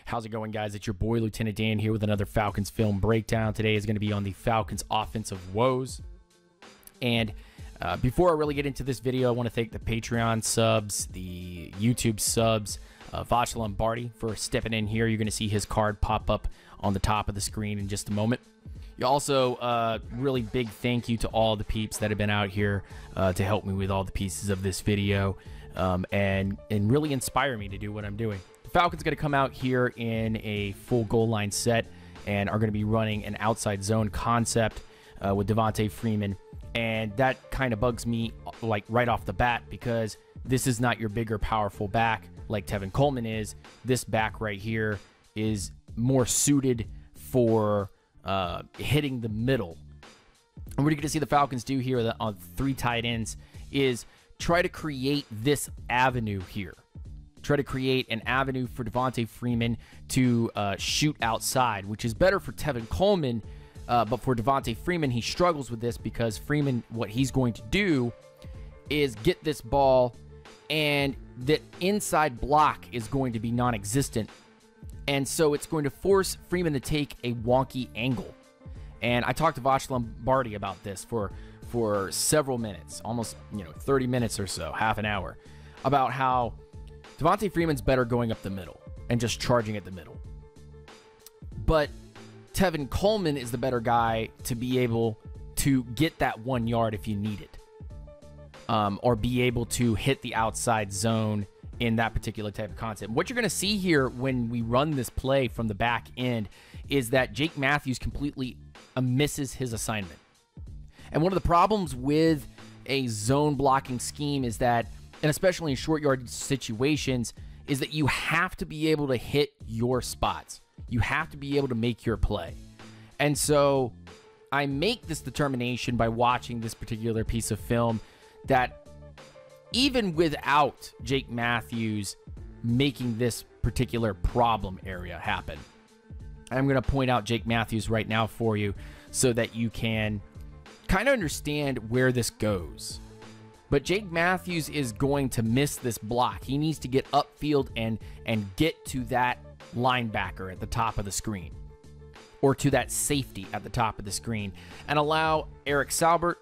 How's it going, guys? It's your boy, Lieutenant Dan, here with another Falcons film breakdown. Today is going to be on the Falcons offensive woes. And before I really get into this video, I want to thank the Patreon subs, the YouTube subs, Vach Lombardi for stepping in here. You're going to see his card pop up on the top of the screen in just a moment. You also, really big thank you to all the peeps that have been out here to help me with all the pieces of this video and really inspire me to do what I'm doing. The Falcons going to come out here in a full goal line set and are going to be running an outside zone concept with Devontae Freeman. And that kind of bugs me like right off the bat because this is not your bigger, powerful back like Tevin Coleman is. This back right here is more suited for hitting the middle. And what you're going to see the Falcons do here on three tight ends is try to create this avenue here. Try to create an avenue for Devontae Freeman to shoot outside, which is better for Tevin Coleman. But for Devontae Freeman, he struggles with this because Freeman, what he's going to do is get this ball, and the inside block is going to be non-existent. And so it's going to force Freeman to take a wonky angle. And I talked to Vach Lombardi about this for several minutes, almost 30 minutes or so, half an hour, about how Devontae Freeman's better going up the middle and just charging at the middle. But Tevin Coleman is the better guy to be able to get that 1 yard if you need it, or be able to hit the outside zone in that particular type of concept. What you're going to see here when we run this play from the back end is that Jake Matthews completely misses his assignment. And one of the problems with a zone blocking scheme is that, and especially in short yard situations, is that you have to be able to hit your spots. You have to be able to make your play. And so I make this determination by watching this particular piece of film that even without Jake Matthews making this particular problem area happen, I'm going to point out Jake Matthews right now for you so that you can kind of understand where this goes. But Jake Matthews is going to miss this block. He needs to get upfield and get to that linebacker at the top of the screen, or to that safety at the top of the screen, and allow Eric Saubert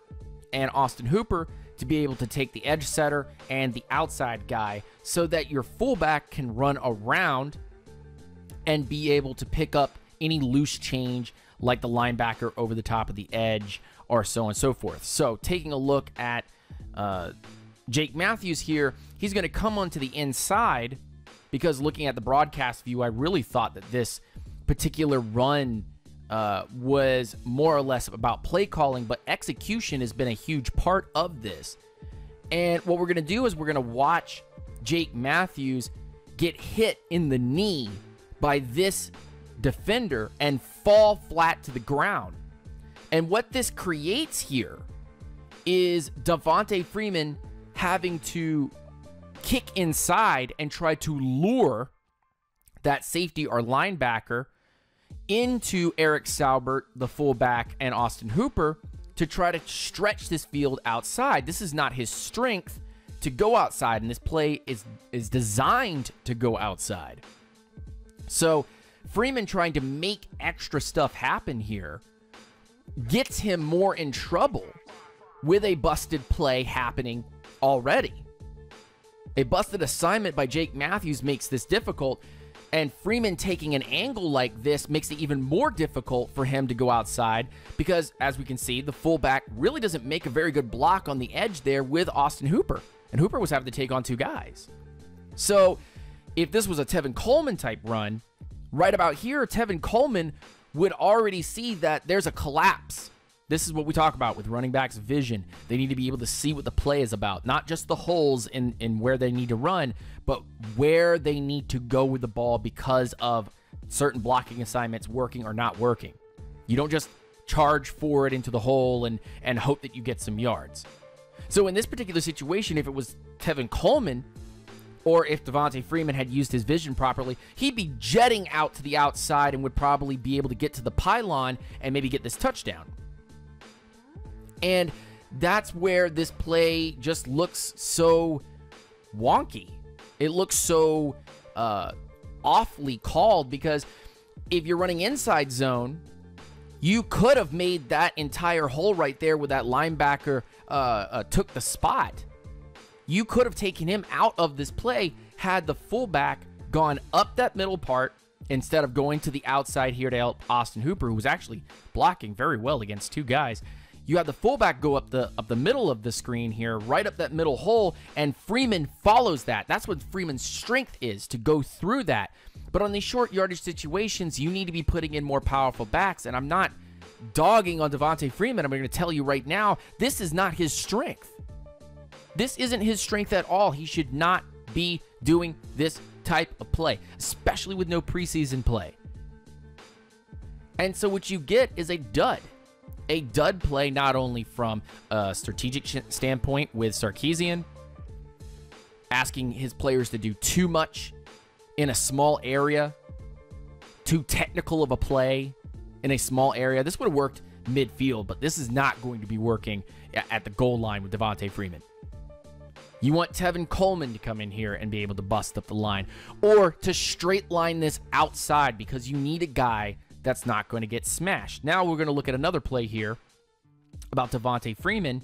and Austin Hooper to be able to take the edge setter and the outside guy so that your fullback can run around and be able to pick up any loose change like the linebacker over the top of the edge or so on and so forth. So taking a look at Jake Matthews here, he's going to come onto the inside because looking at the broadcast view, I really thought that this particular run was more or less about play calling, but execution has been a huge part of this. And what we're going to do is we're going to watch Jake Matthews get hit in the knee by this defender and fall flat to the ground. And what this creates here is Devontae Freeman having to kick inside and try to lure that safety or linebacker into Eric Saubert, the fullback, and Austin Hooper to try to stretch this field outside. This is not his strength to go outside, and this play is designed to go outside. So Freeman trying to make extra stuff happen here gets him more in trouble with a busted play happening already. A busted assignment by Jake Matthews makes this difficult, and Freeman taking an angle like this makes it even more difficult for him to go outside because, as we can see, the fullback really doesn't make a very good block on the edge there with Austin Hooper, and Hooper was having to take on two guys. So if this was a Tevin Coleman type run, right about here, Tevin Coleman would already see that there's a collapse. This is what we talk about with running backs' vision. They need to be able to see what the play is about, not just the holes in where they need to run, but where they need to go with the ball because of certain blocking assignments working or not working. You don't just charge forward into the hole and hope that you get some yards. So in this particular situation, if it was Tevin Coleman, or if Devontae Freeman had used his vision properly, he'd be jetting out to the outside and would probably be able to get to the pylon and maybe get this touchdown. And that's where this play just looks so wonky. It looks so awfully called, because if you're running inside zone, you could have made that entire hole right there where that linebacker took the spot. You could have taken him out of this play had the fullback gone up that middle part instead of going to the outside here to help Austin Hooper, who was actually blocking very well against two guys. You have the fullback go up the middle of the screen here, right up that middle hole, and Freeman follows that. That's what Freeman's strength is, to go through that. But on these short yardage situations, you need to be putting in more powerful backs, and I'm not dogging on Devonta Freeman. I'm going to tell you right now, this is not his strength. This isn't his strength at all. He should not be doing this type of play, especially with no preseason play. And so what you get is a dud. A dud play, not only from a strategic standpoint with Sarkisian, asking his players to do too much in a small area, too technical of a play in a small area. This would have worked midfield, but this is not going to be working at the goal line with Devonta Freeman. You want Tevin Coleman to come in here and be able to bust up the line, or to straight line this outside, because you need a guy that's not going to get smashed. Now we're going to look at another play here about Devonta Freeman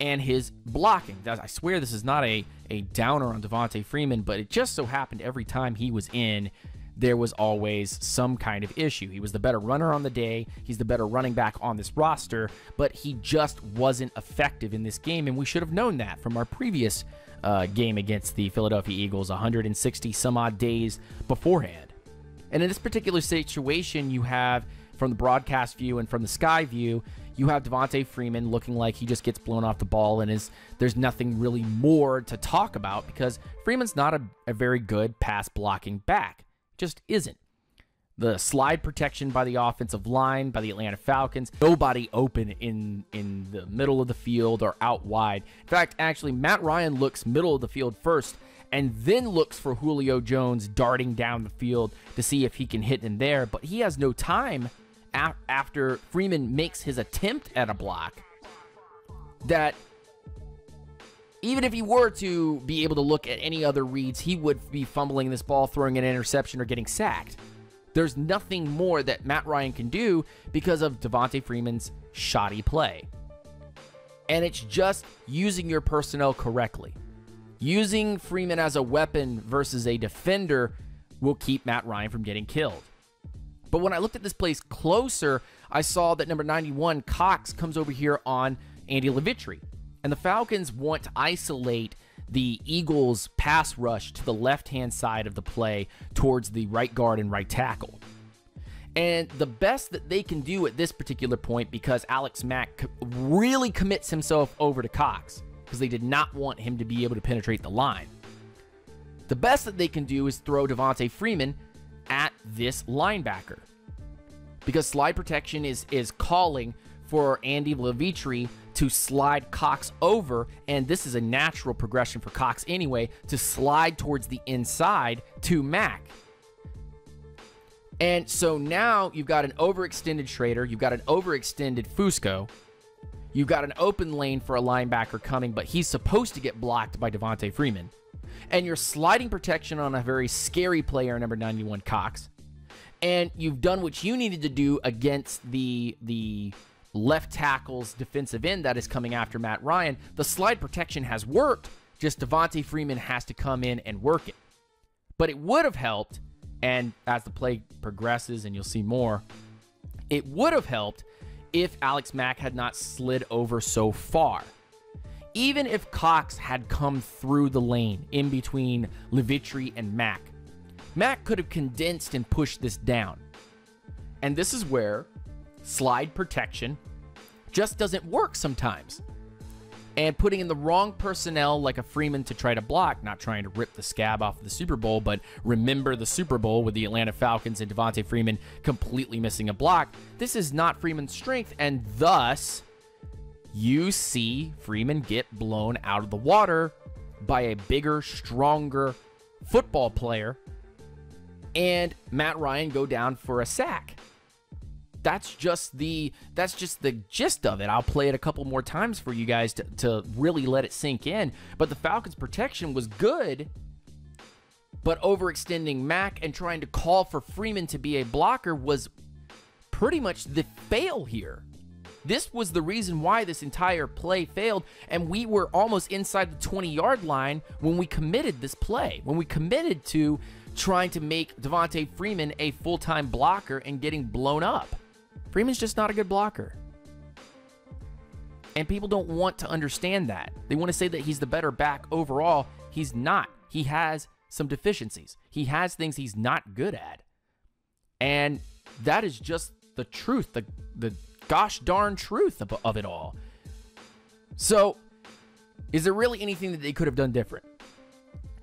and his blocking. I swear this is not a downer on Devonta Freeman, but it just so happened every time he was in, there was always some kind of issue. He was the better runner on the day. He's the better running back on this roster, but he just wasn't effective in this game, and we should have known that from our previous game against the Philadelphia Eagles 160 some odd days beforehand. And in this particular situation, you have, from the broadcast view and from the sky view, you have Devonta Freeman looking like he just gets blown off the ball, and there's nothing really more to talk about, because Freeman's not a very good pass blocking back. Just isn't. The slide protection by the offensive line, by the Atlanta Falcons, nobody open in the middle of the field or out wide. In fact, actually, Matt Ryan looks middle of the field first, and then looks for Julio Jones darting down the field to see if he can hit in there. But he has no time after Freeman makes his attempt at a block, that even if he were to be able to look at any other reads, he would be fumbling this ball, throwing an interception, or getting sacked. There's nothing more that Matt Ryan can do because of Devonta Freeman's shoddy play. And it's just using your personnel correctly. Using Freeman as a weapon versus a defender will keep Matt Ryan from getting killed. But when I looked at this place closer, I saw that number 91, Cox, comes over here on Andy Levitri. And the Falcons want to isolate the Eagles' pass rush to the left-hand side of the play towards the right guard and right tackle. And the best that they can do at this particular point, because Alex Mack really commits himself over to Cox, because they did not want him to be able to penetrate the line. The best that they can do is throw Devonta Freeman at this linebacker, because slide protection is calling for Andy Levitri to slide Cox over, and this is a natural progression for Cox anyway, to slide towards the inside to Mack. And so now you've got an overextended Schrader, you've got an overextended Fusco, you've got an open lane for a linebacker coming, but he's supposed to get blocked by Devonta Freeman. And you're sliding protection on a very scary player, number 91, Cox. And you've done what you needed to do against the left tackle's defensive end that is coming after Matt Ryan. The slide protection has worked, just Devonta Freeman has to come in and work it. But it would have helped, and as the play progresses, and you'll see more, it would have helped if Alex Mack had not slid over so far. Even if Cox had come through the lane in between Levitri and Mack, Mack could have condensed and pushed this down. And this is where slide protection just doesn't work sometimes. And putting in the wrong personnel like a Freeman to try to block, not trying to rip the scab off of the Super Bowl, but remember the Super Bowl with the Atlanta Falcons and Devonta Freeman completely missing a block. This is not Freeman's strength, and thus you see Freeman get blown out of the water by a bigger, stronger football player, and Matt Ryan go down for a sack. That's just the gist of it. I'll play it a couple more times for you guys to really let it sink in. But the Falcons' protection was good, But overextending Mack and trying to call for Freeman to be a blocker was pretty much the fail here. This was the reason why this entire play failed, and we were almost inside the 20-yard line when we committed this play, when we committed to trying to make Devontae Freeman a full-time blocker and getting blown up. Freeman's just not a good blocker. And people don't want to understand that. They want to say that he's the better back overall. He's not. He has some deficiencies. He has things he's not good at. And that is just the truth, the gosh darn truth of it all. So, is there really anything that they could have done different?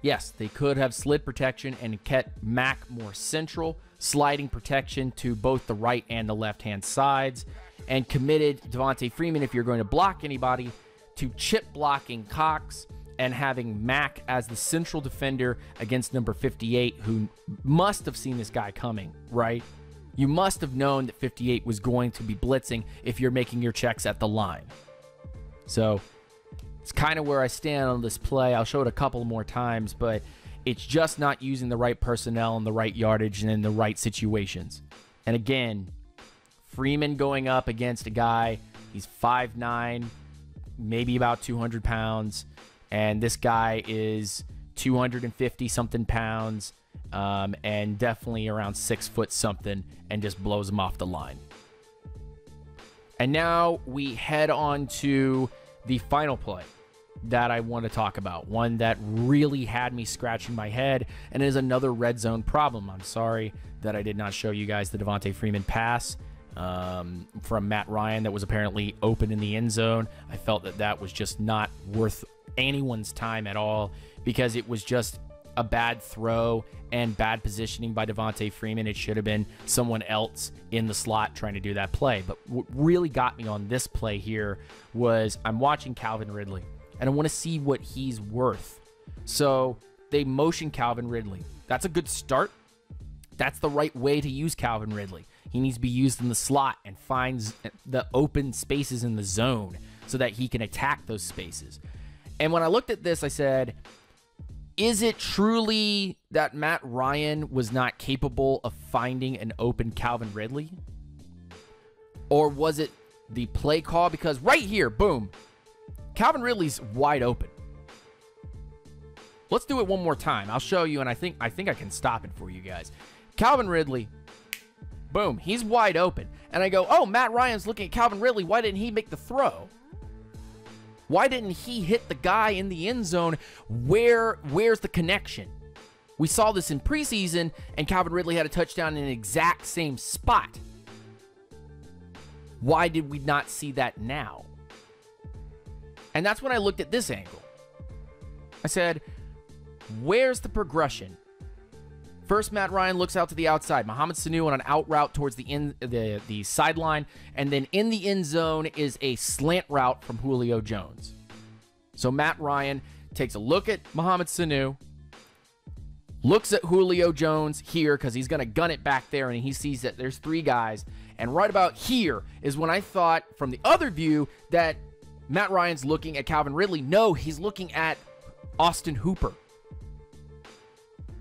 Yes, they could have slid protection and kept Mack more central, sliding protection to both the right and the left-hand sides, and committed Devontae Freeman, if you're going to block anybody, to chip blocking Cox and having Mack as the central defender against number 58, who must have seen this guy coming, right? You must have known that 58 was going to be blitzing if you're making your checks at the line. So it's kind of where I stand on this play. I'll show it a couple more times, but it's just not using the right personnel and the right yardage and in the right situations. And again, Freeman going up against a guy, he's 5'9", maybe about 200 pounds, and this guy is 250-something pounds, and definitely around 6 foot something, and just blows him off the line. And now we head on to the final play that I want to talk about, one that really had me scratching my head, and is another red zone problem. I'm sorry that I did not show you guys the Devontae Freeman pass from Matt Ryan that was apparently open in the end zone. I felt that that was just not worth anyone's time at all, because it was just a bad throw and bad positioning by Devontae Freeman. It should have been someone else in the slot trying to do that play. But what really got me on this play here was I'm watching Calvin Ridley, and I want to see what he's worth. So they motion Calvin Ridley. That's a good start. That's the right way to use Calvin Ridley. He needs to be used in the slot and finds the open spaces in the zone so that he can attack those spaces. And when I looked at this, I said, is it truly that Matt Ryan was not capable of finding an open Calvin Ridley? Or was it the play call? Because right here, boom, Calvin Ridley's wide open. Let's do it one more time. I'll show you, and I think I can stop it for you guys. Calvin Ridley, boom, he's wide open. And I go, oh, Matt Ryan's looking at Calvin Ridley. Why didn't he make the throw? Why didn't he hit the guy in the end zone? Where's the connection? We saw this in preseason, and Calvin Ridley had a touchdown in the exact same spot. Why did we not see that now? And that's when I looked at this angle. I said, where's the progression? First, Matt Ryan looks out to the outside. Mohamed Sanu on an out route towards the sideline. And then in the end zone is a slant route from Julio Jones. So Matt Ryan takes a look at Mohamed Sanu, looks at Julio Jones here because he's going to gun it back there, and he sees that there's 3 guys. And right about here is when I thought from the other view that Matt Ryan's looking at Calvin Ridley. No, he's looking at Austin Hooper.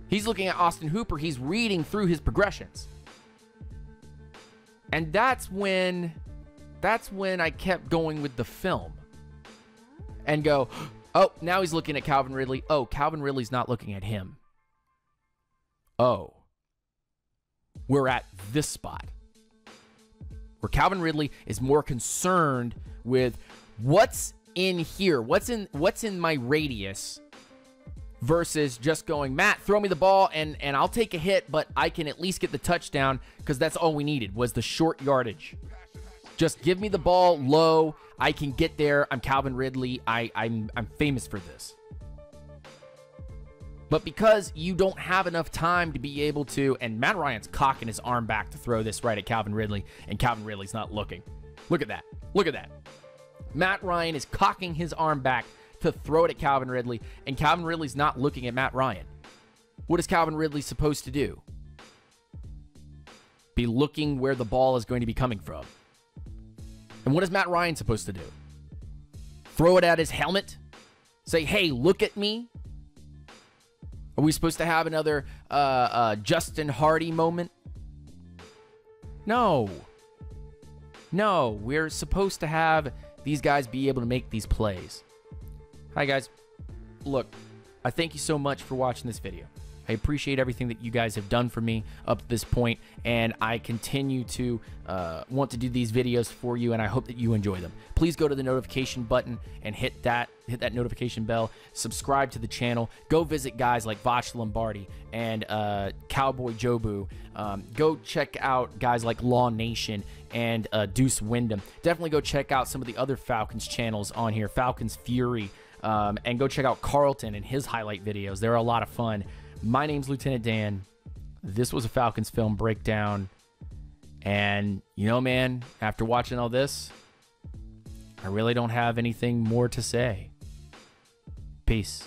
He's looking at Austin Hooper. He's reading through his progressions. And that's when I kept going with the film. And go, oh, now he's looking at Calvin Ridley. Oh, Calvin Ridley's not looking at him. Oh. We're at this spot. Where Calvin Ridley is more concerned with what's in here, what's in my radius, versus just going, Matt, throw me the ball and I'll take a hit, but I can at least get the touchdown, because that's all we needed was the short yardage. Just give me the ball low. I can get there. I'm Calvin Ridley. I'm famous for this. But because you don't have enough time to be able to, and Matt Ryan's cocking his arm back to throw this right at Calvin Ridley, and Calvin Ridley's not looking. Look at that. Look at that. Matt Ryan is cocking his arm back to throw it at Calvin Ridley, and Calvin Ridley's not looking at Matt Ryan. What is Calvin Ridley supposed to do? Be looking where the ball is going to be coming from. And what is Matt Ryan supposed to do? Throw it at his helmet? Say, hey, look at me? Are we supposed to have another Justin Hardy moment? No. No, we're supposed to have these guys be able to make these plays. Hi, guys. Look, I thank you so much for watching this video. I appreciate everything that you guys have done for me up to this point, and I continue to want to do these videos for you, and I hope that you enjoy them. Please go to the notification button and hit that notification bell. Subscribe to the channel. Go visit guys like Voch Lombardi and Cowboy Jobu. Go check out guys like Law Nation and Deuce Wyndham. Definitely go check out some of the other Falcons channels on here, Falcons Fury, and go check out Carlton and his highlight videos. They're a lot of fun. My name's Lieutenant Dan. This was a Falcons film breakdown. And, you know, man, after watching all this, I really don't have anything more to say. Peace.